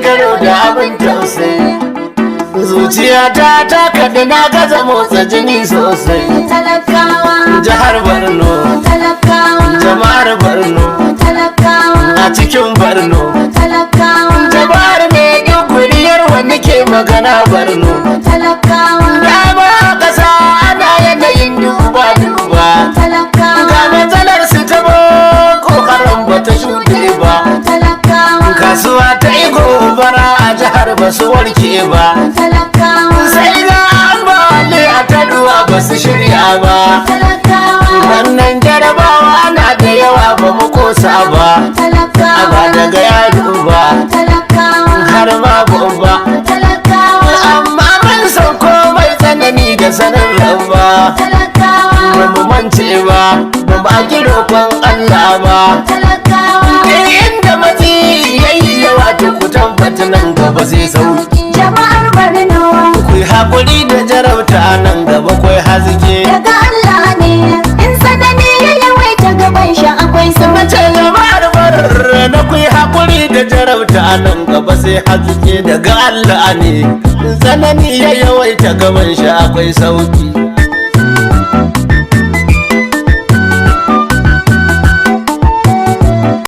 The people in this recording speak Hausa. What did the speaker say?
karo da abin tausayi. Zuciyata ta kaɗi na gaza motsa jini sosai. talakawa, Jihar Borno, talakawa, jama'ar Borno, talakawa, a cikin Borno. talakawa, Jama'ar mai ɗin wani ke magana Borno. talakawa, Ya ba ƙasa ana yanayin duba-duba. talakawa, Ga matsalar su ta boko haram ba ta shuɗe ba. talakawa, Kasuwa ta yi gobara a jihar ba su warke ba. talakawa, Sai ga ambaliya ta ruwa ba su shirya ba. talakawa, Wannan jarabawa na da yawa ba mu kosa ba. talakawa, Ba daga yaro ba talakawa, har ma babba. talakawa, Amma mun san komai tsanani da sanin rabba. talakawa, Ba mu mance ba, ba ba ki roƙon Allah ba. talakawa, Inda matsi yayi yawa to ku tabbata nan gaba sai sauki. jama'ar Borno Ku yi haƙuri da jarauta nan gaba kwai haske. daga Allah ne, in sanani ya yawaita gaban shi akwai sama. Mace jama'ar Borno ku yi haƙuri da jarauta nan gaba sai haske daga Allah ne. Tsanani ya yawaita gaban shi akwai sauki.